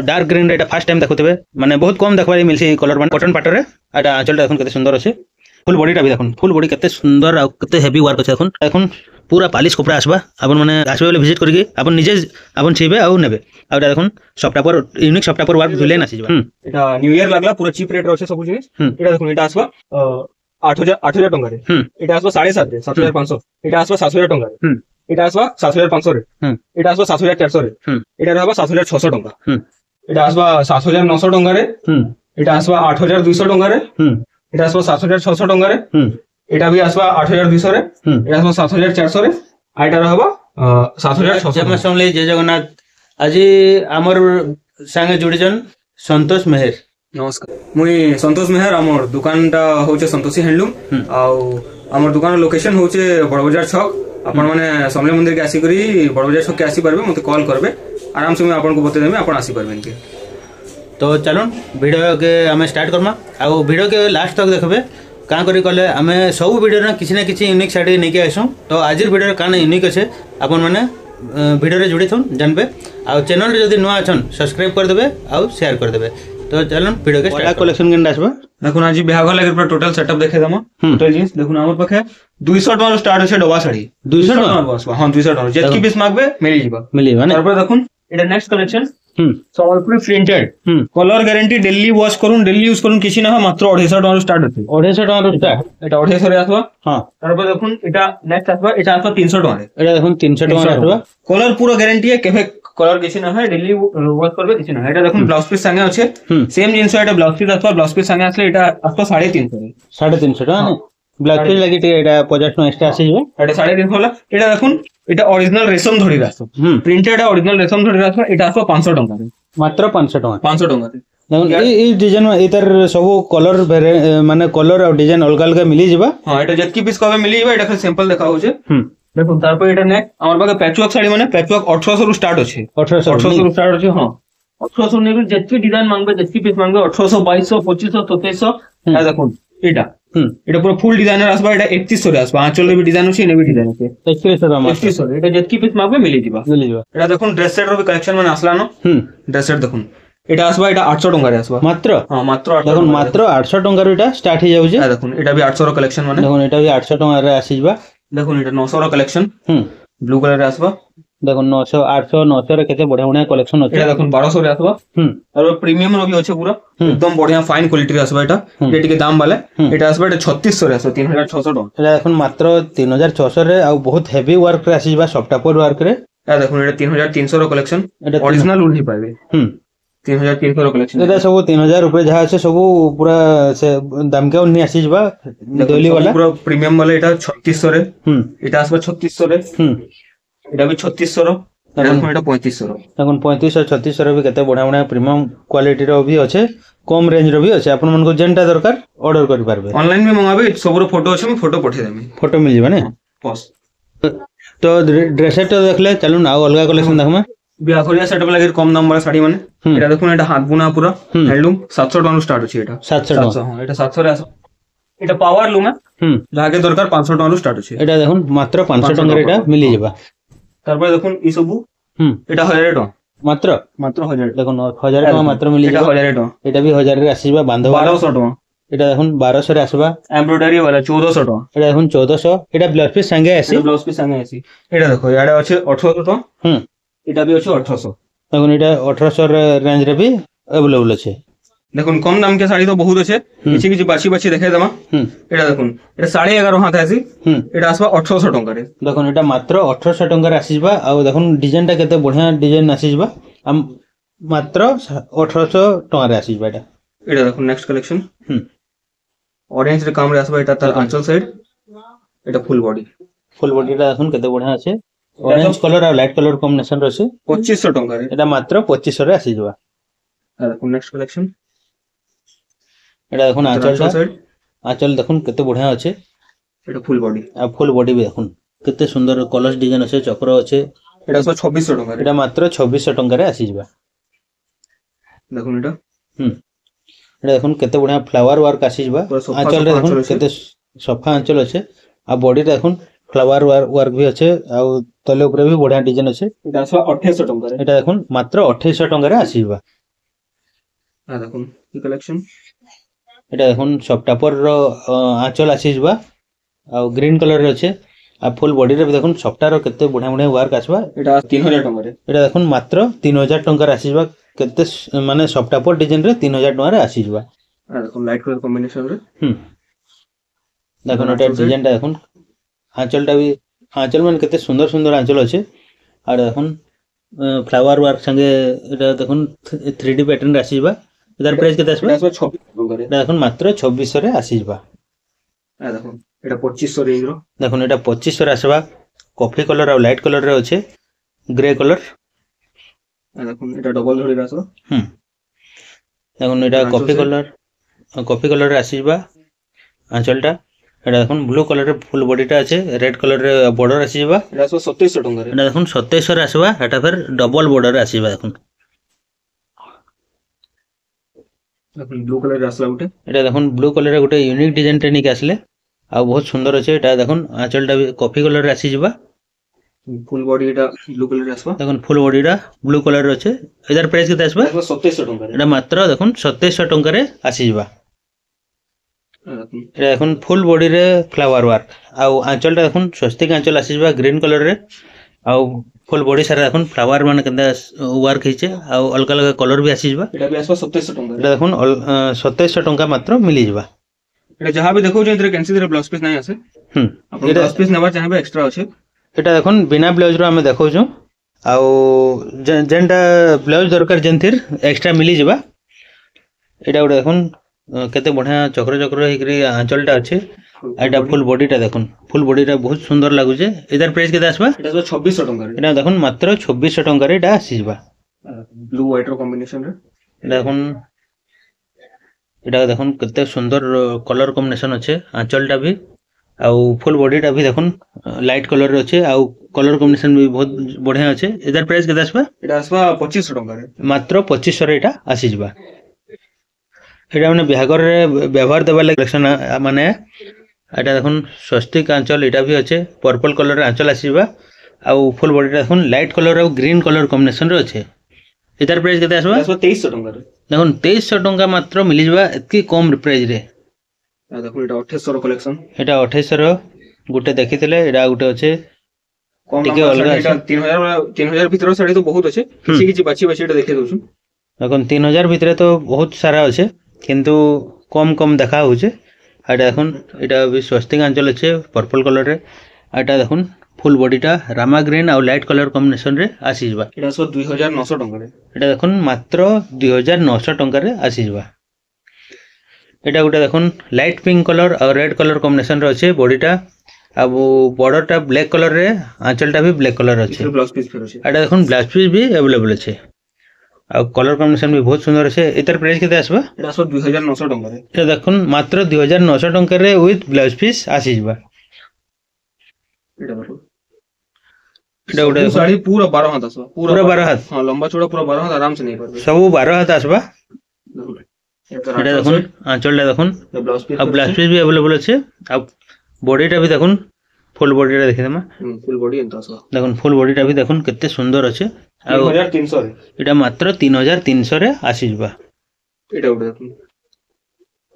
Dark green रे fast time देखुथे माने बहुत कम देखबार मिलसी कलर मान कॉटन पाटर रे एटा आंचल देखुन केते सुंदर अछि फुल बॉडी टा भी देखुन फुल बॉडी केते सुंदर आ केते हेवी वर्क अछि देखुन पूरा पॉलिश कपड़ा आसबा अपन माने आसबे वाले विजिट करके अपन निजे अपन छीबे आ नेबे आ देखुन सॉफ्ट पर यूनिक सॉफ्ट पर वर्क जुले ना आसीबा एटा न्यू ईयर लागला पूरा चीप रेट रो छै सब जिनिस एटा देखुन एटा आसबा 8000 टंका रे एटा आसबा 7.5 रे 7500 एटा आसबा 7000 टंका रे एटा आसबा 7500 रे एटा आसबा 7400 रे एटा रहबा 7600 टंका एटा आसबा 7900 टंका रे एटा आसबा 8200 टंका रे एटा आसबा 7600 टंका रे एटा भी आसबा 8200 रे एटा आसबा 7400 रे आ एटा रहबा 7600 जय समले जय जगन्नाथ आज हमर संगे जुड़िजन संतोष मेहर नमस्कार मुई संतोष मेहर हमर दुकानटा होचे संतोषी हैंडलूम आउ हमर दुकान लोकेशन होचे बड़बाजार छक आपण माने समले मंदिर के आसी करी बड़बाजार छक के आसी परबे मते कॉल करबे आराम से मैं आपन को बते देबे आपण आसी परबेन के तो चलो वीडियो के हमें स्टार्ट करमा आ वीडियो के लास्ट तक देखबे का करी कले हमें सब वीडियो ना किसी यूनिक साड़ी नहीं के आसू तो आज वीडियो कान यूनिक अच्छे आपण माने वीडियो रे जुड़ी थुन जानबे आ चैनल रे जदी नुआ अछन सब्सक्राइब कर देबे आ शेयर कर देबे तो चलो वीडियो के स्टार्ट कलेक्शन केन आसबा देखुन आज बिहाघर लागि पूरा टोटल सेटअप देखे दमा टोटल जींस देखुन हमर पाखे 200 टका स्टार्ट होछे डबा साड़ी 200 टका बस हां 200 टका जेतकी पीस मागबे मिली माने तारपर देखुन एटा next collection Sambalpuri printed colour guarantee daily wash करून डेली यूज करून किछि ना मात्र 250 टका स्टार्ट होते 250 टका स्टार्ट एटा 250 रे आसबा हां तारपर देखुन एटा नेक्स्ट आसबा एटा आसबा 300 टका रे एटा देखुन 300 टका आसबा कलर पूरा गारंटी है केफे कलर किछि ना है डेली वॉश करबे किछि ना एटा देखुन ब्लाउज पीस संगे अछि सेम जिंस एटा ब्लाउज पीस आसबा ब्लाउज पीस संगे आसले एटा आसबा 350 रे 350 टका ने ब्लाउज पीस लागि एटा 50 टका एक्स्ट्रा आसी जेबे एटा 350 होला एटा देखुन एटा ओरिजिनल रेशम धड़ी रासो प्रिंटेड ओरिजिनल रेशम धड़ी रासो एटा आसबा 500 टका रे मात्र 500 टका 500 टका रे देखुन ई डिजाइन इतर सब कलर माने कलर और डिजाइन अलग अलग मिली जिबा हां एटा जतकी पीस कहबे मिली जिबा एटा सिंपल देखा होचे देखुन तारपर एटा ने हमर पाके पैचवर्क साड़ी माने पैचवर्क 1800 रु स्टार्ट होचे 1800 रु स्टार्ट होचे हां 1800 ने भी जतकी डिजाइन मांगबे जतकी पीस मांगबे 1800 2200 2500 2700 आ देखुन एटा एटा पूरा फुल डिजाइनर आसबा एटा 3100 रे आसबा आंचल रे भी डिजाइन अछि ने भी डिजाइन अछि 3100 रे 3100 एटा जतकी पीस मांगबे मिली जिबा एटा देखुन ड्रेस सेट रो भी कलेक्शन माने आसला न ड्रेस सेट देखुन एटा आसबा एटा 800 टका रे आसबा मात्र हां मात्र देखुन मात्र 800 टका रो एटा स्टार्ट हो जाउजे आ देखुन एटा भी 800 रो कलेक्शन माने देखुन एटा भी 800 टका रे आसी जिबा देखुन एटा 900 रो कलेक्शन ब्लू कलर रे आसबा देखुन 900 800 900 रे केते बढ़िया बढ़िया कलेक्शन अछि एटा देखुन 1200 रे आसबा और प्रीमियम रो भी अछि पूरा एकदम बढ़िया फाइन क्वालिटी रे आसबा एटा एटी के दाम वाले एटा आसबा एटा 3600 रे आसबा 3600 टका एटा देखुन मात्र 3600 रे आ बहुत हेवी वर्क रे आसी जिबा सॉफ्ट पर वर्क रे एटा देखुन एटा 3300 रो कलेक्शन ओरिजिनल उल ही पाबे 3300 रो कलेक्शन एटा सब 3000 रुपए जहा আছে सब पूरा से दाम के उन्नी आसी जिबा दोली वाला पूरा प्रीमियम वाला एटा 3600 रे एटा आसबा 3600 रे एटा भी 3600 रो एटा 3500 रो देखुन 3500 3600 रो भी केते बढ़िया बढ़िया प्रीमियम क्वालिटी रो भी अछि कम रेंज रो भी अछि आपन मन को जेंटा दरकार ऑर्डर करि पारबे ऑनलाइन में मंगाबे सब रो फोटो अछि मैं फोटो पठे देमी फोटो मिल जिबा ने बस तो ड्रेस सेट देखले चलू ना अलगा कलेक्शन देखमा बियाखरिया सेटअप लागि कम दाम वाला साड़ी माने एटा देखुन एटा हाथ बुना पूरा हैंडलूम 700 टका स्टार्ट अछि एटा 700 टका हां एटा 700 रे आसो एटा पावर लूम है जाके दरकार 500 टका स्टार्ट अछि एटा देखुन मात्र 500 टका एटा मिली जिबा तारपर देखुन ई सबु एटा 1000 टका मात्र 1000 देखुन 1000 टका मात्र मिली एटा 1000 टका एटा भी 1000 रे आसी जिबा बांधव 1200 टका एटा देखुन 1200 रे आसबा एम्ब्रॉयडरी वाला 1400 टका एटा देखुन 1400 एटा ब्लाउज पीस संगे आसी ब्लाउज पीस संगे आसी एटा देखो याडे अछि 1800 टका एटा भी अछि 1800 देखुन एटा 1800 रेंज रे भी अवेलेबल अछि देखुन कम दाम के साड़ी तो बहुत अच्छे किछि किछि बाछी बाछी देखाइ दमा एटा देखुन एटा 11.5 हाथ आसी एटा आसबा 1800 टका रे देखुन एटा मात्र 1800 टका रे आसीबा आ देखुन डिजाइन टा केते बढ़िया डिजाइन आसीबा हम मात्र 1800 टका रे आसीबा एटा देखुन नेक्स्ट कलेक्शन ऑरेंज रे काम रे आसबा एटा तार आंचल साइड एटा फुल बॉडी रा देखुन केते बढ़िया अछि ऑरेंज कलर और लाइट कलर कॉम्बिनेशन रे अछि 2500 टका रे एटा मात्र 2500 रे आसीबा आ देखुन नेक्स्ट कलेक्शन एटा देखुन आंचल देखुन केते बढ़िया अछि एटा फुल बॉडी आ फुल बॉडी भी देखुन केते सुंदर कलर डिजाइन अछि चक्र अछि एटा 2600 टका एटा मात्र 2600 टका रे आसी जिबा देखुन एटा एटा देखुन केते बढ़िया फ्लावर वर्क आसी जिबा आंचल रे देखुन केते सफा आंचल अछि आ बॉडी रे देखुन फ्लावर वर्क भी अच्छे आउ तले ऊपर भी बढ़िया डिजाइन अच्छे এটা আসবা 2800 টাকা রে। এটা দেখুন মাত্র 2800 টাকারে আসিবা দেখুন এই কালেকশন এটা দেখুন সফটাপর র আঁচল আসিবা আউ গ্রিন কলর রে আছে আর ফুল বডি রে দেখুন সফটার কেতে बढ़िया बढ़िया वर्क আসবা এটা 3000 টাকা রে। এটা দেখুন মাত্র 3000 টাকারে আসিবা কেতে মানে সফটাপর ডিজাইন রে 3000 টাকারে আসিবা দেখুন লাইট কালার কম্বিনেশন রে। দেখুন এটা ডিজাইনটা দেখুন আঁচলটা भी আঁচল মানে কেতে সুন্দর সুন্দর আঁচল আছে আর দেখুন ফ্লাওয়ার ওয়ার্ক সঙ্গে এটা দেখুন 3D প্যাটার্ন আসিবা এটার প্রাইস কেতে আসবে এটা আসবে 26 টাকা রে। এটা দেখুন মাত্র 2600 রে আসিবা দেখুন এটা 2500 রেঞ্জ র। দেখুন এটা 2500 রে আসবা কফি কলর আর লাইট কলর রে আছে গ্রে কলর দেখুন এটা ডবল ধরে আসবে। দেখুন এটা কফি কলর রে আসিবা আঁচলটা এটা দেখুন ব্লু কলর রে ফুল বডিটা আছে রেড কলর রে বর্ডর আসিবা এটা আসবে 2700 টাকা রে। এটা দেখুন 2700 রে আসবা এটা ফের ডবল বর্ডর রে আসিবা দেখুন দেখুন ব্লু কালার আসলা উঠে এটা দেখুন ব্লু কলর রে গোটে यूनिक डिजाइन टे निक आसले आ बहुत सुंदर আছে এটা দেখুন আঁচলটা কফি কলর রে আসিবা ফুল বডি এটা ব্লু কালার আসবা। দেখুন ফুল বডিটা ব্লু কলর আছে এটার প্রাইস কেতে আসবে 2700 টাকা রে। এটা মাত্র দেখুন 2700 টাকারে আসিবা দেখুন এটা দেখুন ফুল বডি রে ফ্লাওয়ার ওয়ার্ক আউ আঁচলটা দেখুন স্বস্তিক আঁচল আসিবা গ্রিন কলর রে আউ ফুল বডি সারা দেখুন ফ্লাওয়ার মানে কেনতা ওয়ার্ক ହେଇছে আউ অলগা অলগা কলর भी আসিবা এটা ବି আসবা 2700 টাকা এটা দেখুন 2700 টাকা মাত্র মিলি ଯିବା এটা যাহা भी দেখো যে এর ক্যান্সি রে ব্লাউজ পিস নাই আছে আপন ব্লাউজ পিস নেবা চাহেবে এক্সট্রা আছে এটা দেখুন বিনা ব্লাউজ रो ଆମେ ଦେଖଉଛୁ ଆଉ ଯେନ୍ଟା ବ୍ଲାଉଜ ଦରକାର ଯେନ୍ଥିର ଏକ୍ସଟ୍ରା ମିଲି ଯିବା এটা ଗୋଟେ ଦେଖୁন କେତେ ବଢିଆ ଚକ୍ର ଚକ୍ର ହେଇକରି ଆଞ୍ଚଲଟା ଅଛି এটা ফুল বডিটা দেখুন ফুল বডিটা বহুত সুন্দর লাগুছে এটার প্রাইস কেতে আসবা এটা 2600 টাকা রে। এটা দেখুন মাত্র 2600 টাকারে এটা আসিবা ব্লু হোয়াইট র কম্বিনেশন রে। এটা দেখুন কেতে সুন্দর কলর কম্বিনেশন আছে আঁচলটা भी ଆଉ ফুল বডিটা भी দেখুন লাইট কলর রে আছে ଆଉ কলর কম্বিনেশন भी বহুত বঢ়িয়া আছে এটার প্রাইস কেতে আসবা এটা আসবা 2500 টাকা রে। মাত্র 2500 রে এটা আসিবা এটা মানে বিহাগরে ব্যবহার দেবার লাগি কালেকশন মানে এটা দেখুন স্বস্তিক আঁচল এটা भी আছে पर्पल কলর আঁচল আসিবা ଆଉ ফুল বডিটা দেখুন লাইট কলর ଆଉ গ্রিন কলর কম্বিনেশন রে আছে এটার প্রাইস কেতে আসবা 2300 টাকা রে। দেখুন 2300 টাকা মাত্র মিলি যাবা এতকি কম প্রাইস রে দেখুন এটা 2800 র কালেকশন এটা 2800 র গুটে দেখিଥିଲେ এটা গুটে আছে কম টিকে দাম অলগা এটা 3000 ভিতর শাড়ি তো বহুত আছে কিছু কিছু বাছি বাছি এটা দেখে দউছু দেখুন 3000 ভিতরে তো বহুত সারা আছে কিন্তু কম কম দেখা হচ্ছে এটা দেখুন এটা भी স্বস্তিক আঁচল আছে पर्पल কলর রে এটা দেখুন ফুল বডিটা রামা গ্রিন আর লাইট কলর কম্বিনেশন রে আসিবা এটা আসবা 2900 টাকা রে। এটা দেখুন মাত্র 2900 টাকারে আসিবা এটা গোটা দেখুন লাইট পিঙ্ক কলর আর রেড কলর কম্বিনেশন রে আছে বডিটা আর বর্ডরটা ব্ল্যাক কলর রে আঁচলটা भी ব্ল্যাক কলর আছে ব্লাউজ পিস ফের আছে এটা দেখুন ব্লাউজ পিস भी अवेलेबल আছে আর কলর কম্বিনেশন भी বহুত সুন্দর আছে এটার প্রাইস কেতে আসবা এটা আসবা 2900 টাকা রে। এটা দেখুন মাত্র 2900 টাকারে উইথ ব্লাউজ পিস আসিবা এটা দেখো এটা গোটা শাড়ি পুরো 12 হাত আসবা পুরো 12 হাত हां लंबा चौड़ा पूरा 12 हाथ आराम से नहीं पारबे सब 12 हात আসবা এটা দেখুন আঁচলটা দেখুন ব্লাউজ পিস আর ব্লাউজ পিস भी अवेलेबल আছে আর বডিটা भी দেখুন ফুল বডিটা দেখি দেমা ফুল বডি এন্তা আসবা দেখুন ফুল বডিটা भी দেখুন কেতে সুন্দর আছে আর 3300 রে। এটা মাত্র 3300 রে আসিবা এটা ওটা দেখুন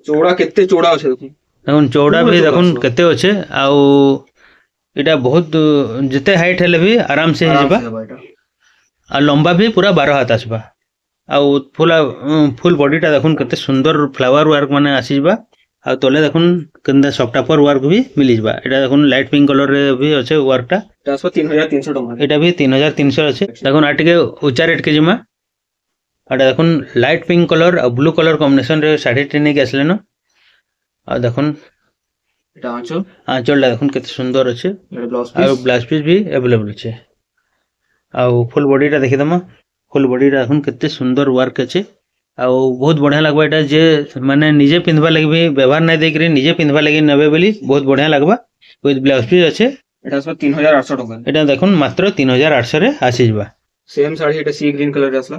চৌড়া কেতে চৌড়া আছে দেখুন দেখুন চৌড়া भी দেখুন কেতে আছে আর এটা বহুত যেতে হাইট হেলে भी आराम से हिजबा আর লম্বা भी पूरा 12 हाथ আসবা আর ফুল বডিটা দেখুন কেতে সুন্দর ফ্লাওয়ার ওয়ার্ক মানে আসিবা আর তলে দেখুন কেনদা সফটাপর ওয়ার্ক भी মিলি যাবা এটা দেখুন লাইট পিঙ্ক কলর রে भी আছে ওয়ার্কটা এটা আসবা 3300 টাকা এটা भी 3300 আছে দেখুন আর টিকে উচ্চা রেট কে জিমা এটা দেখুন লাইট পিঙ্ক কলর আর ব্লু কলর কম্বিনেশন রে শাড়ি টেনে কে আসলে না আর দেখুন এটা আঁচল আঁচলটা দেখুন কেতে সুন্দর আছে এটা ব্লাউজ আর পিস ব্লাউজ পিস भी अवेलेबल আছে আর ফুল বডিটা দেখি দেমা ফুল বডিটা দেখুন কেতে সুন্দর ওয়ার্ক আছে আর বহুত বঢ়িয়া লাগবা এটা যে মানে নিজে পিনবা লাগি भी ব্যবহার নাই দেই করে নিজে পিনবা লাগি নেবে বলি বহুত বঢ়িয়া লাগবা উইথ ব্লাউজ পিস আছে এটা আসবা 3800 টাকা এটা দেখুন মাত্র 3800 রে আসি যাবা সেম শাড়ি এটা সি গ্রিন কালার আসলা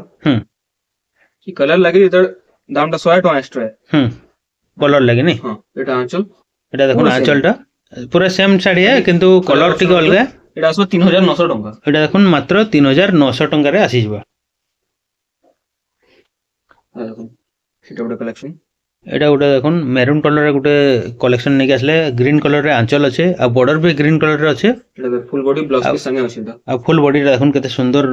কি কালার লাগি এটার দামটা 100 টাকা এক্সট্রা কলর লাগে নি হ্যাঁ এটা আঁচল এটা দেখুন পুরো same। আঁচলটা पूरा सेम शाढ़ी है किंतु कलर टिके अलग এটা আসবে 3900 টাকা এটা দেখুন মাত্র 3900 টাকার আসি যাব দেখুন এটা একটা কালেকশন এটা গোটে দেখুন মেরুন কলর রে গোটে কালেকশন নেকি আসলে গ্রিন কলর রে আঁচল আছে আর বর্ডর भी গ্রিন কলর রে আছে এটা ফুল বডি ব্লাউজ পিস সঙ্গে আছে এটা আর ফুল বডি রে দেখুন কত সুন্দর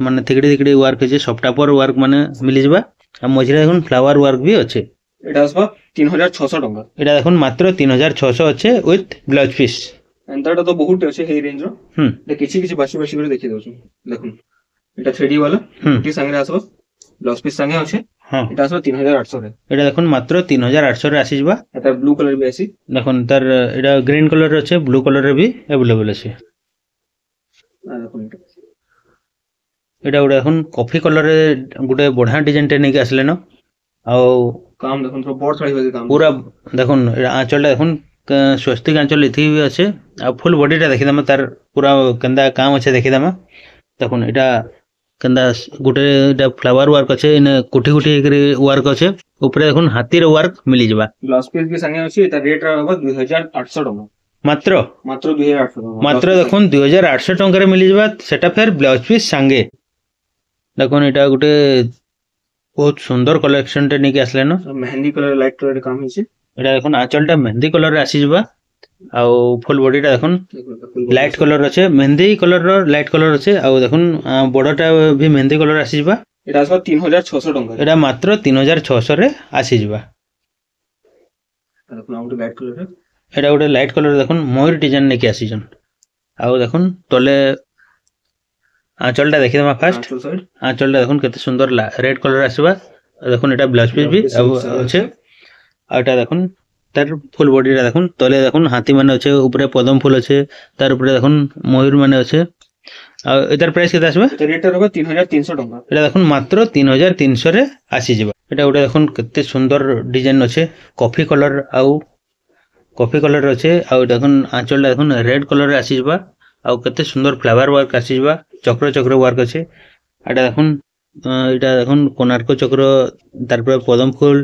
মানে থিকড়ি থিকড়ি ওয়ার্ক আছে সফটাপর ওয়ার্ক মানে মিলি যাবা আর মঝিরে দেখুন ফ্লাওয়ার ওয়ার্ক भी আছে এটা আসবে 3600 টাকা এটা দেখুন মাত্র 3600 আছে উইথ ব্লাউজ পিস এন্টারটা তো বহুত আছে এই রেঞ্জ র এটা কিছু কিছু বাসি বাসি করে দেখিয়ে দেউছি দেখুন এটা 3D वाला কি সঙ্গে আসবে ব্লাউজ পিস সঙ্গে আছে হ্যাঁ এটা আসবে 3800 রে এটা দেখুন মাত্র 3800 রে আসি যাবা এটা ব্লু কালার বি আছে দেখুন তার এটা গ্রিন কালার আছে ব্লু কালার রে भी अवेलेबल আছে দেখুন এটা ওটা এখন কফি কলর রে গুটে বঢ়া ডিজাইন তে নেকি আসলে ন আও কাম দেখুন তো বড় সাইজ আছে কাম पूरा দেখুন আঁচলটা দেখুন স্বস্তিক আঁচল ইথি আছে আর ফুল বডিটা দেখি দাম তার পুরা কেন্দা কাম আছে দেখি দাম দেখুন এটা কেন্দা গুটে এটা ফ্লাওয়ার ওয়ার্ক আছে ইনে কুটি কুটি করে ওয়ার্ক আছে উপরে দেখুন হাতির ওয়ার্ক মিলি যাবা ব্লাউজ পিস भी संगे আছে এটা রেট হবে 2800 টাকা মাত্র 2800 টাকা মাত্র দেখুন 2800 টাকা রে মিলি যাবা সেটা ফের ব্লাউজ পিস संगे দেখুন এটা গুটে বহুত সুন্দর কালেকশন তে নিকে আসলে না মেহেন্দি কালার লাইট কালার কাম হইছে এটা দেখুন আঁচলটা মেহেন্দি কলর রে আসি যাবা আও ফুল বডিটা দেখুন লাইট কলর আছে মেহেন্দি কলর র লাইট কলর আছে আও দেখুন বড়টা भी মেহেন্দি কলর আসি যাবা এটা আসবে 3600 টাকা এটা মাত্র 3600 রে আসি যাবা দেখুন আউট লাইট কলর এটা গোটে লাইট কলর দেখুন ময়ূর ডিজাইন নেকি আসিছন আও দেখুন তলে আঁচলটা দেখি দেমা ফার্স্ট আঁচলটা দেখুন কত সুন্দর রেড কলর আসবা দেখুন এটা ব্লাউজ পিস भी আছে আর এটা দেখুন তার ফুল বডিটা দেখুন তলে দেখুন হাতি মানে আছে উপরে পদম ফুল আছে তার উপরে দেখুন ময়ূর মানে আছে আর এটার প্রাইস কত আসবে এটা রেট হবে 3300 টাকা এটা দেখুন মাত্র 3300 রে আসি যাবে এটা ওটা দেখুন কত সুন্দর ডিজাইন আছে কফি কলর আউ কফি কলর আছে আউ দেখুন আঁচলটা দেখুন রেড কলর রে আসি যাবা আউ কত সুন্দর ফ্লাওয়ার ওয়ার্ক আসি যাবা চক্র চক্র ওয়ার্ক আছে এটা দেখুন কোনার্ক চক্র তারপরে পদম ফুল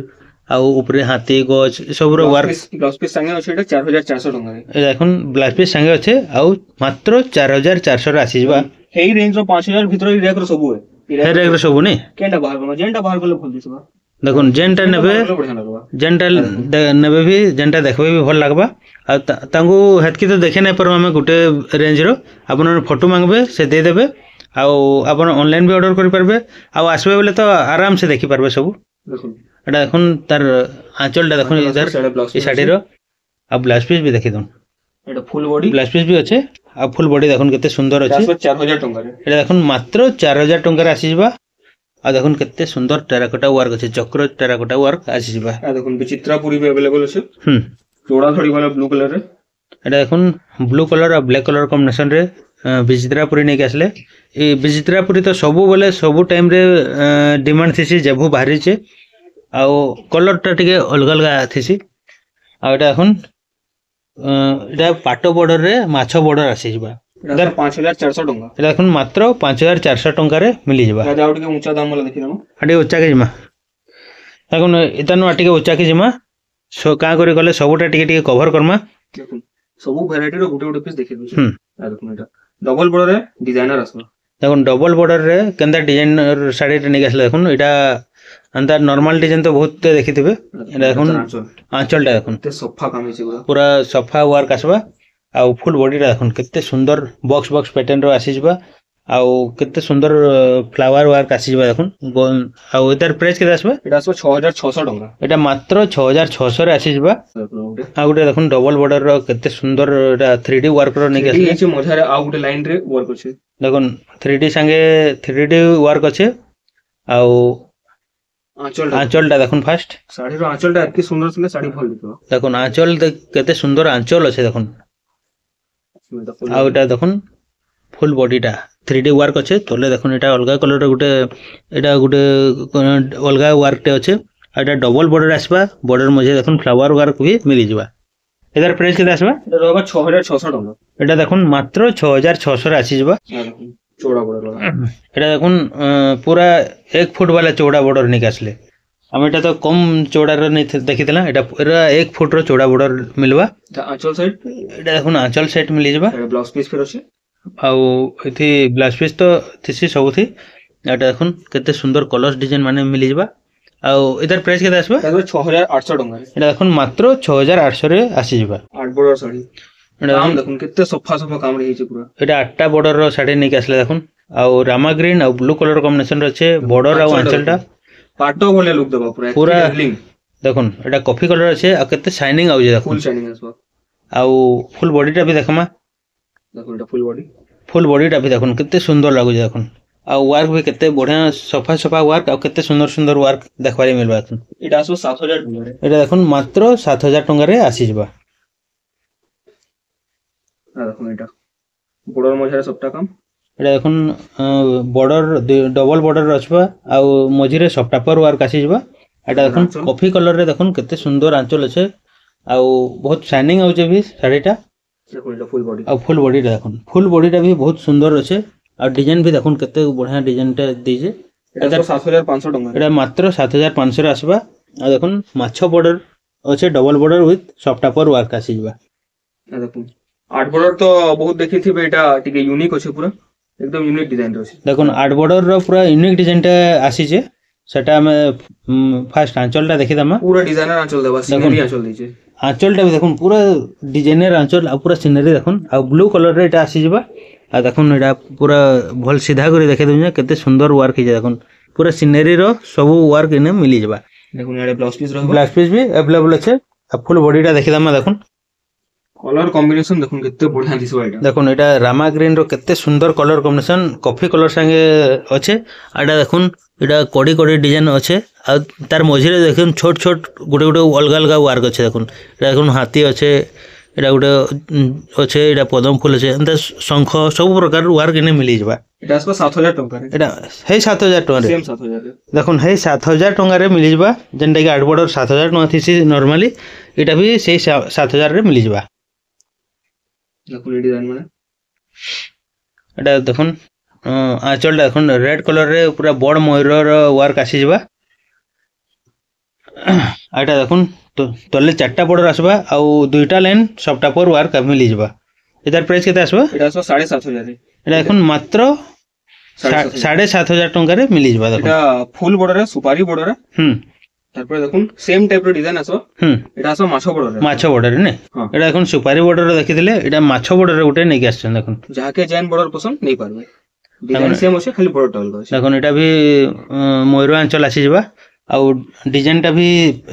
আউ উপরে হাতি গছ সবর ওয়ার্ক ব্লাউজ পিস সঙ্গে আছে এটা 4400 টাকা এটা এখন ব্লাউজ পিস সঙ্গে আছে আউ মাত্র 4400 রে আসি যাবা এই রেঞ্জ র 5000 ভিতরে রেক র সবু হে রেক র সবু নি কেনটা বাহার করব যেনটা বাহার করলে ভুল দিছবা দেখুন যেনটা নেবে যেনটা নেবে भी যেনটা দেখবে भी ভাল লাগবা আর তাঙ্গু হেতকি তো দেখে নাই পারো আমি গুটে রেঞ্জ র আপন ফটো মাংবে সে দে দেবে আউ আপন অনলাইন भी অর্ডর করি পারবে আউ আসবে বলে তো আরাম সে দেখি পারবে সব দেখুন এটা এখন তার আঁচলটা দেখুন ইধার এই শাড়ির আর ব্লাউজ পিস भी দেখি দন এটা ফুল বডি ব্লাউজ পিস भी আছে আর ফুল বডি দেখুন কত সুন্দর আছে 4000 টাকা এটা দেখুন মাত্র 4000 টাকা আসি যাবা আর দেখুন কত সুন্দর টেরাকোটা ওয়ার্ক আছে চক্র টেরাকোটা ওয়ার্ক আসি যাবা আর দেখুন বিচিত্রাপুরি भी अवेलेबल আছে চোড়া ধড়ি वाला ব্লু কালার রে এটা দেখুন ব্লু কালার আর ব্ল্যাক কালার কম্বিনেশন রে বিচিত্রাপুরি নেকি আসলে এই বিচিত্রাপুরি তো সবু বলে সবু টাইম রে ডিমান্ড থিসি যেভু বাহারিছে আও কলরটা টিকে অলগা অলগা থিসি আর এটা এখন এটা পাটো বর্ডর রে মাছ বর্ডর আসি যাবা এটা 5400 টাকা এটা এখন মাত্র 5400 টাকা রে মিলি যাবা এটা আউট কে উঁচা দাম वाला দেখি নাও আটি উচ্চা কে জিমা এখন এতানো আটিকে উচ্চা কে জিমা কা করে গলে সবুটা টিকে টিকে কভার করমা দেখুন সবু ভ্যারাইটি র গুটে গুটে পিস দেখি দিছি আর দেখুন এটা ডবল বর্ডর রে ডিজাইনার আসবে দেখুন ডবল বর্ডর রে কেনটা ডিজাইনার শাড়িটা নিকে আসলে দেখুন এটা अंदर नॉर्मल डिजाइन तो बहुत देखिथिबे এটা এখন আঁচলটা দেখুন তে সফা কাম হইছে পুরা সফা ওয়ার্ক আসবা আর ফুল বডিটা দেখুন কত সুন্দর বক্স বক্স প্যাটার্ন র আসি যাবা আর কত সুন্দর ফ্লাওয়ার ওয়ার্ক আসি যাবা দেখুন আর এটার প্রাইস কত আসবে এটা আসবে 6600 টাকা এটা মাত্র 6600 রে আসি যাবা আর ওটা দেখুন ডবল বর্ডার র কত সুন্দর এটা 3D ওয়ার্ক র নেকি আসলে এই মজারে আউট লাইন রে ওয়ার্ক আছে দেখুন 3D সঙ্গে 3D ওয়ার্ক আছে আর আঁচলটা দেখুন ফার্স্ট শাড়ির আঁচলটা এত সুন্দর ছিল শাড়ি ভাল দিতো দেখুন আঁচল কত সুন্দর আঁচল আছে দেখুন আর এটা দেখুন ফুল বডিটা 3D ওয়ার্ক আছে তলে দেখুন এটা অলগা কলর গুটে এটা গুটে অলগা ওয়ার্কটে আছে আর এটা ডবল বর্ডর আসবা বর্ডর মধ্যে দেখুন ফ্লাওয়ার ওয়ার্ক भी মিলি যাবা এটার প্রাইস কত আসবা এটা হবে 6600 টাকা এটা দেখুন মাত্র 6600 রে আসি যাবা চৌড়া বর্ডর এটা দেখুন পুরা 1 ফুট वाला চৌড়া বর্ডর নিকে আসলে ଆମେ ଏଟା ତ କମ ଚौड़ाର ଦେଖିଥିଲା ଏଟା ପୁରା 1 ଫୁଟ ର ଚौड़ा border मिलवा आंचल साइड एटा देखुन आंचल सेट मिली जबा ब्लाउज पीस फिर अछि आउ एथि ब्लाउज पीस तो थिसी सबथि एटा देखुन केते सुंदर कलर्स डिजाइन माने मिली जबा आउ इधर प्राइस केते आसबा 6800 टंका एटा देखुन मात्र 6800 रे आसी जबा 8 बॉर्डर साड़ी काम देखुन केते सफा सफा काम रही छै पूरा एटा 8टा बॉर्डर रो साड़ी नै के आसले देखुन आउ रामा ग्रीन आउ ब्लू कलर कॉम्बिनेशन रो छे बॉर्डर आउ आंचलटा पाटो बोले लुक देबा पूरा देखुन एटा कॉफी कलर अछि आ केते शाइनिंग आउ जे देखुन फुल शाइनिंग आसबा आउ फुल बॉडीटा भी देखमा देखुन एटा फुल बॉडीटा भी देखुन केते सुंदर लागु जे देखुन आ वर्क भी केते बढ़िया सफा सफा वर्क आ केते सुंदर सुंदर वर्क देखबारे मिलबा एटा आसो 7000 टंका रे एटा देखुन मात्र 7000 टंका रे आसी जबा आ देखुन एटा बॉर्डर मझे सबटा काम एटा देखुन बॉर्डर डबल बॉर्डर रछबा आ मझिरे सफ्टा पर वर्क आसी जबा एटा देखुन कॉफी कलर रे देखुन केते सुंदर आंचल अछि आ बहुत शाइनिंग आउ जे भी साड़ीटा देखुन एटा फुल बॉडी आ फुल बॉडीटा देखुन फुल बॉडीटा भी बहुत सुंदर अछि आ डिजाइन भी देखुन केते बढ़िया डिजाइनटा दीजे एटा 7500 टंका एटा मात्र 7500 रे आसबा आ देखुन माछो बॉर्डर अछि डबल बॉर्डर विथ सफ्टा पर वर्क आसी जबा आ देखुन 8 बॉर्डर तो बहुत देखि थी बेटा टिके यूनिक अछि पूरा एकदम यूनिक डिजाइन अछि देखुन 8 बॉर्डर रो पूरा यूनिक डिजाइनटा आसी जे सेटा में फास्ट आंचलटा देखि दमा पूरा डिजाइनर आंचल देबा सीनरी आंचल दिजे आंचलटा भी देखुन पूरा डिजाइनर आंचल आ पूरा सीनरी देखुन आ ब्लू कलर रे एटा आसी जबा आ देखुन एटा पूरा भल सीधा करे देखे दउन केते सुंदर वर्क हे देखुन पूरा सीनरी रो सब वर्क इने मिली जबा देखुन एडे ब्लाउज पीस रहबा ब्लाउज पीस भी अवेलेबल अछि आ फुल बॉडीटा देखि दमा देखुन कलर कॉम्बिनेशन देखुन केते बढ़िया दिसबा एटा देखुन एटा रामा ग्रीन रो केते सुंदर कलर कॉम्बिनेशन कॉफी कलर संगे अछि आडा देखुन एटा कोडी कोडी डिजाइन अछि आ तार मझिरे देखुन छोट छोट गुटे गुटे अलग अलग वर्क अछि देखुन एटा देखुन हाथी अछि एटा गुटे अछि एटा पदम फूल अछि अंत शंख सब प्रकार वर्क इने मिली जबा एटा 7000 टंका रे एटा हे 7000 टंका रे सेम 7000 रे देखुन हे 7000 टंका रे मिली जबा जेंटा कि 8 बॉर्डर 7000 टंका थिसी नॉर्मली एटा भी से 7000 रे मिली जबा देखुन डिजाइन माने एटा देखुन आंचलटा देखुन रेड कलर रे पूरा बड़ मयूर वर्क आसी जबा एटा देखुन तले 4टा बॉर्डर आसबा आ दुईटा लाइन सफ्टा पर वर्क मिली जबा इधर प्राइस केते आसबा एटा 7500 रे एटा देखुन मात्र 7500 टंका रे मिली जबा देखुन एटा फुल बॉर्डर रे सुपारी बॉर्डर रे तारपर देखुन सेम टाइप रो डिजाइन आसो एटा आसो माछो बॉर्डर रे ने एटा देखुन सुपारी बॉर्डर रे देखिदिले एटा माछो बॉर्डर रे उठे नै के आछन देखुन जाके जैन बॉर्डर पसंद नै पारबे डिजाइन सेम होसे खाली बॉर्डर टल होसे देखुन एटा भी मयूर आंचल आसी जबा आ डिजाइनटा भी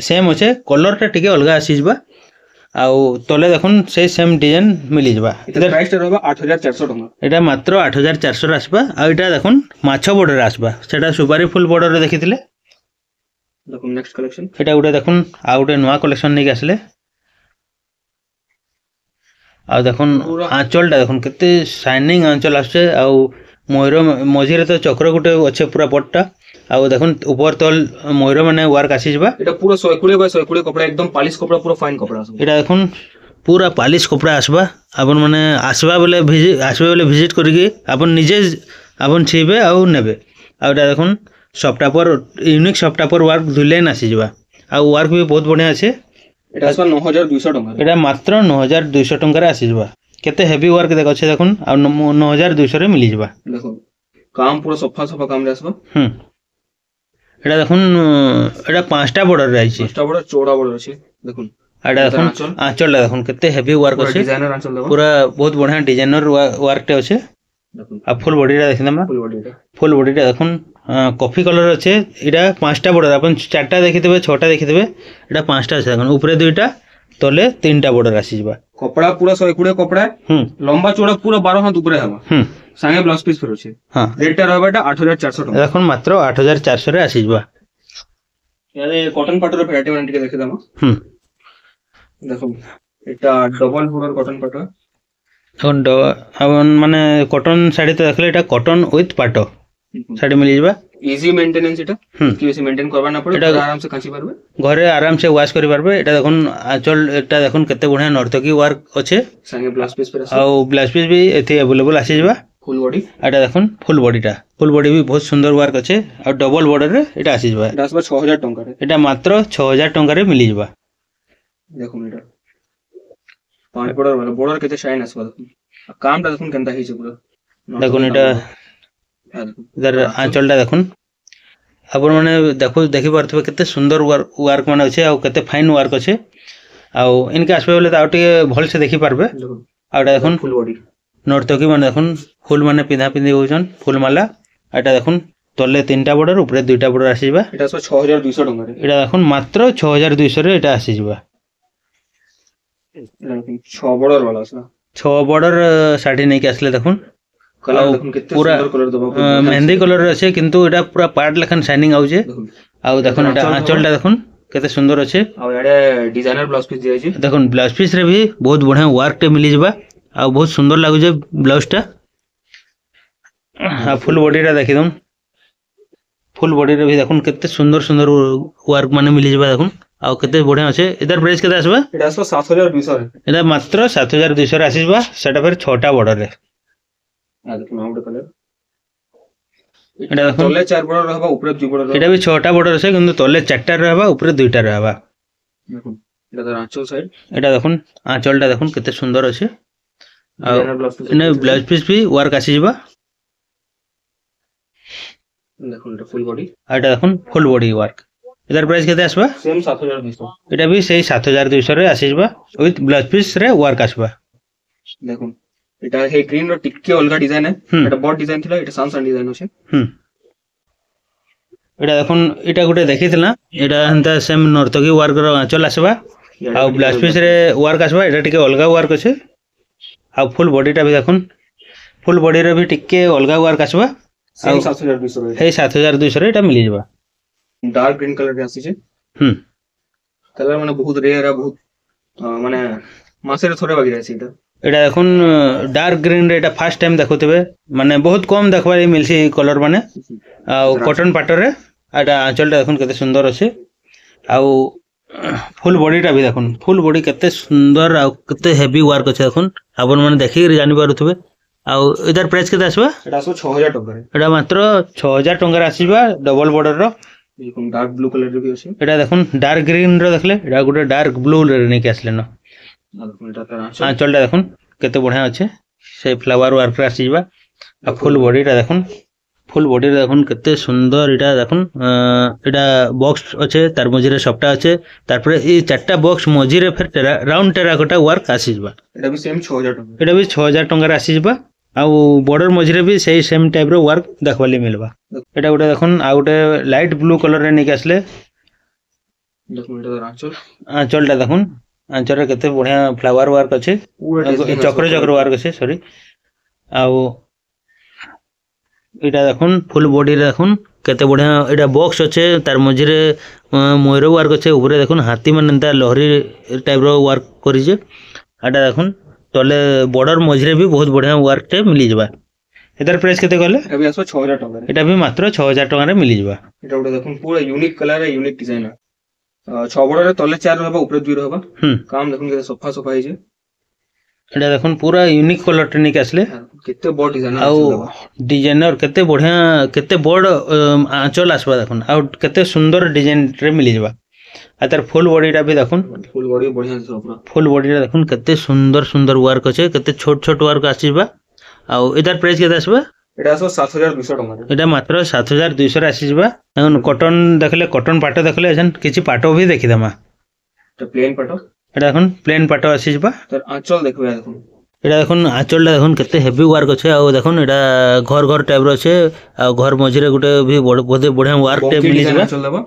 सेम होसे कलरटा टिके अलगा आसी जबा आ तले देखुन से सेम डिजाइन मिली जबा इधर प्राइस रहबा 8400 टंका एटा मात्र 8400 रे आसबा आ एटा देखुन माछो बॉर्डर आसबा सेटा सुपारी फुल बॉर्डर रे देखिथिले देखुन नेक्स्ट कलेक्शन एटा उडे देखुन आ उडे नवा कलेक्शन नै के आसले आ देखुन आंचलटा देखुन केते शाइनिंग आंचल आछे आ मयूर मझिरे तो चक्र गुटे अच्छे पूरा पट्टा आ देखुन ऊपर तल मयूर माने वर्क आसी जबा एटा पूरा 120 बाय 120 कपड़ा एकदम पॉलिश कपड़ा पूरा फाइन कपड़ा आसबा एटा देखुन पूरा पॉलिश कपड़ा आसबा आपन माने आसबा बेले विजिट करके आपन निजे आपन छीबे आ नेबे आ एटा देखुन सफ्टा पर यूनिक सफ्टा पर वर्क दुलेन आसी जबा आ वर्क भी बहुत बढ़िया আছে एटा आसबा 9200 टंका एटा मात्र 9200 टंका रे आसी जबा केते हेवी वर्क देख छै देखुन आ 9200 रे मिली जबा देखो काम पूरा सफा सफा काम रे आसबा एटा देखुन एटा 5टा बॉर्डर रे आइछि 5टा बॉर्डर चौड़ा बॉर्डर अछि देखुन एटा देखुन आंचल देखुन केते हेवी वर्क अछि डिजाइनर आंचल देबा पूरा बहुत बढ़िया डिजाइनर वर्क टे अछि देखुन आ फुल बॉडीटा देखिनमा फुल बॉडीटा देखुन कॉफी कलर अछि एटा 5टा बॉर्डर अपन 4टा देखितबे 6टा देखितबे एटा 5टा अछि देखुन ऊपर दुईटा तले 3टा बॉर्डर आसी जबा कपड़ा पूरा 120 कपड़ा लंबा चौड़ा पूरा 12 हाथ ऊपर हवा संगे ब्लाउज पीस फिर अछि हां रेट रहबाटा 8400 टका देखुन मात्र 8400 रे आसी जबा यारे कॉटन पाटर वैरायटी मान टिके देखि दमा देखो एटा डबल बॉर्डर कॉटन पाटर अपन माने कॉटन साड़ी तो देखले एटा कॉटन विथ पाटो साड़ी मिली जबा इजी मेंटेनेंस एटा कि बेसी मेंटेन करबा ना पड़े आराम से काची परबे घरे आराम से वॉश करि परबे एटा देखुन आंचल एटा देखुन केते बढ़िया नर्तकी वर्क अछि संगे ब्लाउज पीस पर आ ब्लाउज पीस भी एथि अवेलेबल आसी जबा ফুল বডি এটা দেখুন ফুল বডি भी बहुत सुंदर वर्क अच्छे और डबल बॉर्डर रे এটা আসি যাবা এটা আসবে 6000 টাকা রে এটা মাত্র 6000 টাকা রে মিলি যাবা দেখুন এটা পাঁচ বর্ডার কেতে শাইন আসবা দেখুন কামটা দেখুন কেনতা হইছে পুরো দেখুন এটা इधर आंचलटा देखुन आपण माने देखि पारथबे केते सुंदर वर्क माने अछि आ केते फाइन वर्क अछि आ इनके आसबे बोले त आउटे भल से देखि पारबे आउटा देखुन फुल बॉडी नर्तकी माने देखुन फुल माने पिंधा पिंधी होजन फुल माला आटा देखुन तले तीनटा बॉर्डर ऊपर दुईटा बॉर्डर आसी जिबा एटा 6200 टका रे एटा देखुन मात्र 6200 रे एटा आसी जिबा 6 बॉर्डर वाला असला 6 बॉर्डर साडी नै के आसले देखुन कलर देखुन केते सुंदर कलर दबा मेहंदी कलर अछि किंतु एटा पूरा पार्ट लखन शाइनिंग आउजे आ देखुन एटा आंचलटा देखुन केते सुंदर अछि आ एडे डिजाइनर ब्लाउज पीस दिया अछि देखुन ब्लाउज पीस रे भी बहुत बढ़िया वर्क टे मिली जिबा आ बहुत सुंदर लागु जे ब्लाउज टा आ फुल बॉडी रा देखि दम फुल बॉडी रे भी देखुन केते सुंदर सुंदर वर्क माने मिली जिबा देखुन आ केते बढ़िया अछि इधर प्राइस केते आसबा एटा 7200 रे एटा मात्र 7200 रे आसी जिबा सेटा फिर 6टा बॉर्डर रे आ देखुन आउट कलर एटा देखुन तले 4 बॉर्डर रहबा ऊपर 2 बॉर्डर एटा भी 6टा बॉर्डर छै किंतु तले 4टा रहबा ऊपर 2टा रहबा देखुन एटा तो आंचल साइड एटा देखुन आंचलटा देखुन केते सुंदर अछि आ ने ब्लाउज पीस भी वर्क आसी जिबा देखुन एटा फुल बॉडी एटा देखुन फुल बॉडी वर्क इधर प्राइस केते आसबा सेम 7200 एटा भी सही 7200 रे आसी जिबा विथ ब्लाउज पीस रे वर्क आसबा देखुन एटा हे ग्रीन रो टिक्के अलगा डिजाइन है एटा बॉड डिजाइन थिला एटा सानसान डिजाइन होछे एटा देखुन एटा गुटे देखितला एटा हंता सेम नर्तकी वर्क रो आंचल आसबा आ ब्लाउज पीस रे वर्क आसबा एटा टिके अलगा वर्क अछि आ फुल बॉडी टा भी देखुन फुल बॉडी रे भी टिके अलगा वर्क आसबा सेम 7200 रे हे 7200 रे एटा मिली जबा डार्क ग्रीन कलर के आसी छे कलर माने बहुत रेयर है बहुत माने मासे रे थोड़े बाकी रहसी एटा एटा देखुन डार्क ग्रीन रे एटा फर्स्ट टाइम देखुतबे माने बहुत कम देखबारे मिलसी कलर माने आ कॉटन पाटर रे एटा आंचलटा देखुन केते सुंदर अछि आ फुल बॉडी टा भी देखुन फुल बॉडी केते सुंदर आ केते हेवी वर्क अछि देखुन आपन माने देखि जानि पारुथबे आ इधर प्राइस केते आसबा एटा 6000 टका रे एटा मात्र 6000 टका रे आसीबा डबल बॉर्डर रो देखुन डार्क ब्लू कलर रे भी अछि एटा देखुन डार्क ग्रीन रो देखले एटा गुटे डार्क ब्लू रे नै के आसले न आंचलटा देखुन केते बढ़िया अछि से फ्लावर वर्क रे आसी जिबा आ फुल बॉडी टा देखुन फुल बॉडी रे देखुन केते सुंदर एटा देखुन एटा बॉक्स अछि तार मझी रे सपटा अछि तार पर ई चारटा बॉक्स मझी रे फिर राउंड टेराकोटा वर्क आसी जिबा एटा भी सेम 6000 टका एटा भी 6000 टका रे आसी जिबा आ बॉर्डर मझी रे भी सही सेम टाइप रो वर्क देखबाली मिलबा एटा गुटे देखुन आ गुटे लाइट ब्लू कलर रे नै के आसले देखुन एटा आंचल आंचलटा देखुन आंचल रे केते बढ़िया फ्लावर वर्क अछि चक्र चक्र वर्क अछि सॉरी आ एटा देखुन फुल बॉडी रे देखुन केते बढ़िया एटा बॉक्स अछि तार मझी रे मोयर वर्क अछि ऊपर देखुन हाथी मन एंता लहरी टाइप रो वर्क करि जे एटा देखुन तले बॉर्डर मझी रे भी बहुत बढ़िया वर्क टे मिली जबा इधर प्राइस केते कहले अभी आसो 6000 टका रे एटा भी मात्र 6000 टका रे मिली जबा एटा उडे देखुन पूरा यूनिक कलर है यूनिक डिजाइन है 6 बॉर्डर रे तले 4 रहबा ऊपर 2 रहबा काम देखुन के सफा सफा है जे एटा देखुन पूरा यूनिक कलर टे निक आसले केते बॉड डिजाइन आ डिजाइनर केते बढ़िया केते बॉड आंचल आसबा देखुन आ केते सुंदर डिजाइन रे मिली जबा आ तार फुल बॉडी टा भी देखुन फुल बॉडी बढ़िया से पूरा फुल बॉडी रे देखुन केते सुंदर सुंदर वर्क अछि केते छोट छोट वर्क आसीबा आ इधर प्राइस केते आसबा एटा 7200 टका रे एटा मात्र 7200 रे आसीबा कॉटन देखले कॉटन पाटो देखले एजन किछि पाटो भी देखि दमा तो प्लेन पाटो एटा देखुन प्लेन पाटो आसीबा तो आंचल देखबे देखुन एटा देखुन आंचलटा देखुन केते हेवी वर्क अछि आ देखुन एटा घर घर टाइप रो अछि आ घर मझी रे गुटे भी बहुत बढ़िया वर्क टे मिली जबा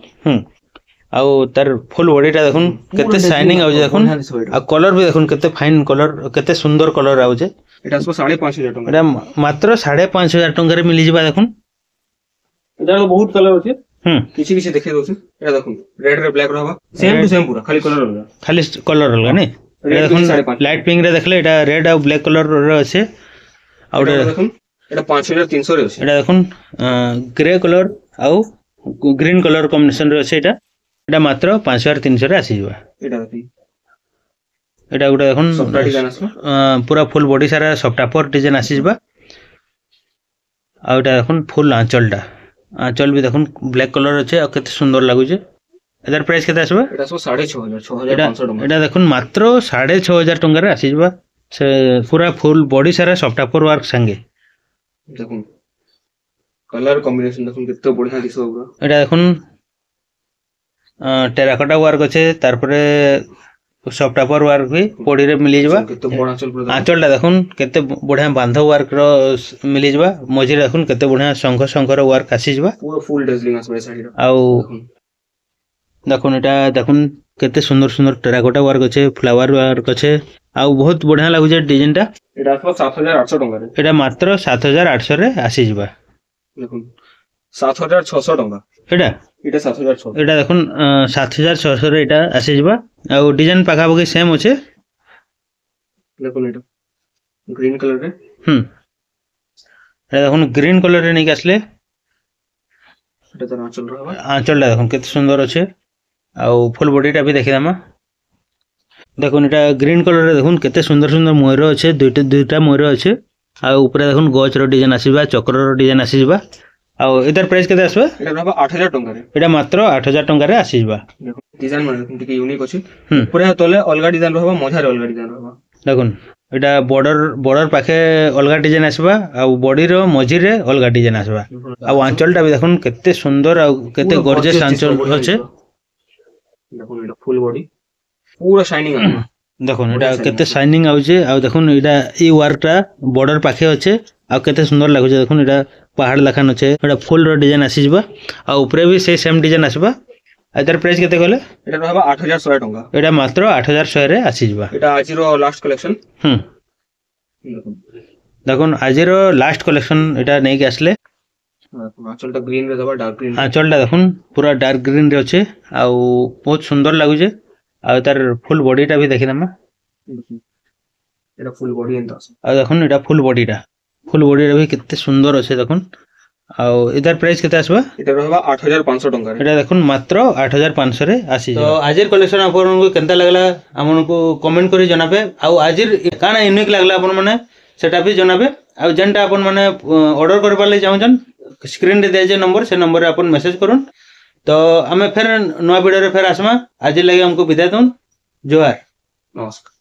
आ तार फुल बॉडी टा देखुन केते शाइनिंग आउ देखुन आ कलर भी देखुन केते फाइन कलर केते सुंदर कलर आउ जे एटा 5500 टका एटा मात्र 5500 टका रे मिली जबा देखुन एटा बहुत कलर अछि किछि किछि देखे दोछु एटा देखुन रेड रे ब्लैक रहबा सेम टू सेम पूरा खाली कलर अलगा नै एटा देखुन लाइट पिंक रे देखले एटा रेड आ ब्लैक कलर रे अछि आ देखुन एटा 5300 रे अछि एटा देखुन ग्रे कलर आ ग्रीन कलर कॉम्बिनेशन रे अछि एटा मात्र 5300 रे आसी जबा एटा गुटे देखुन पूरा फुल बॉडी सारा सफ्टा पर डिजाइन आसी जबा आ देखुन फुल आंचल भी देखुन ब्लैक कलर अच्छे आ केते सुंदर लागुचे एदार प्राइस केते आसबा एटा 6500 टका एटा देखुन मात्र 6500 टंका रे आसी जबा से पूरा फुल बॉडी सारा सॉफ्ट टॉपर वर्क संगे देखुन कलर कॉम्बिनेशन देखुन केते बढ़िया दिसो पूरा एटा देखुन टेराकोटा वर्क अच्छे तार परे सॉफ्ट टॉपर वर्क भी बॉडी रे मिली जबा केते बड़ा आंचलटा देखुन केते बढ़िया बांध वर्क रो मिली जबा मझी देखुन केते बढ़िया शंख रो वर्क आसी जबा पूरा फुल डेजलिंग आसबे साड़ी रो आउ देखुन एटा देखुन केते सुंदर सुंदर टेराकोटा वर्क अच्छे फ्लावर वर्क अच्छे आउ बहुत बढ़िया लागुचे डिजाइन टा एटा 7800 टका रे एटा मात्र 7800 रे आसी जबा देखुन 7600 टका एटा एटा 7600 एटा देखुन 7600 रे एटा आसी जबा आउ डिजाइन पाखा पकी सेम अच्छे देखुन एटा ग्रीन कलर रे एटा देखुन ग्रीन कलर रे नै आसले एटा तो आंचल रहबा आंचलटा देखुन केते सुंदर अच्छे आउ फुल बॉडीटा भी देखि दामा देखुन एटा ग्रीन कलर रे देखुन केते सुंदर सुंदर मोयर अच्छे दुईटा मोयर अच्छे आ ऊपर देखुन गच रो डिजाइन आसीबा चक्र रो डिजाइन आसीबा आ एदार प्राइस केते आसबा एटा रहबा 8000 टका रे एटा मात्र 8000 टका रे आसीबा देखुन डिजाइन माने देखुन टिके यूनिक अछि ऊपर तले अलगा डिजाइन रहबा मझा रे अलगा डिजाइन रहबा देखुन एटा बॉर्डर पाखे अलगा डिजाइन आसबा आ बॉडी रो मझी रे अलगा डिजाइन आसबा आ आंचलटा भी देखुन केते सुंदर आ केते गॉर्जियस आंचल अच्छे देखुन एटा फुल बॉडी पूरा शाइनिंग आसबा देखुन एटा केते शाइनिंग आउचे आ देखुन एटा ई वर्कटा बॉर्डर पाखे अच्छे आ केते सुंदर लागुचे देखुन एटा पहाड़ लखान अच्छे एटा फुल रो डिजाइन आसी जबा आ ऊपर भी से सेम डिजाइन आसबा एदार प्राइस केते कहले एटा रहबा 8100 टका एटा मात्र 8100 रे आसी जबा एटा आज रो लास्ट कलेक्शन देखुन आज रो लास्ट कलेक्शन एटा नै के आसले आंचलटा ग्रीन रे दबा डार्क ग्रीन आंचलटा देखुन पूरा डार्क ग्रीन रे अच्छे आ बहुत सुंदर लागुचे आ तार फुल बॉडीटा भी देखि दमा एटा फुल बॉडी एंता आ देखुन एटा फुल बॉडीटा भी केते सुंदर अच्छे देखुन आ इधर प्राइस केते आसबा एटा रहबा 8500 टका रे एटा देखुन मात्र 8500 रे आसी तो आजिर कलेक्शन आपन को केनता लागला हमन को कमेंट करी जनाबे आ आजिर काना यूनिक लागला आपन माने सेटा भी जनाबे आ जेनटा आपन माने ऑर्डर करबा ले चाहछन स्क्रीन रे दे जे नंबर से नंबर रे आपन मैसेज करूँ तो आमे फिर नया वीडियो रे फिर आसमा आज लगे हमको विदाय दूं जोहार नमस्कार।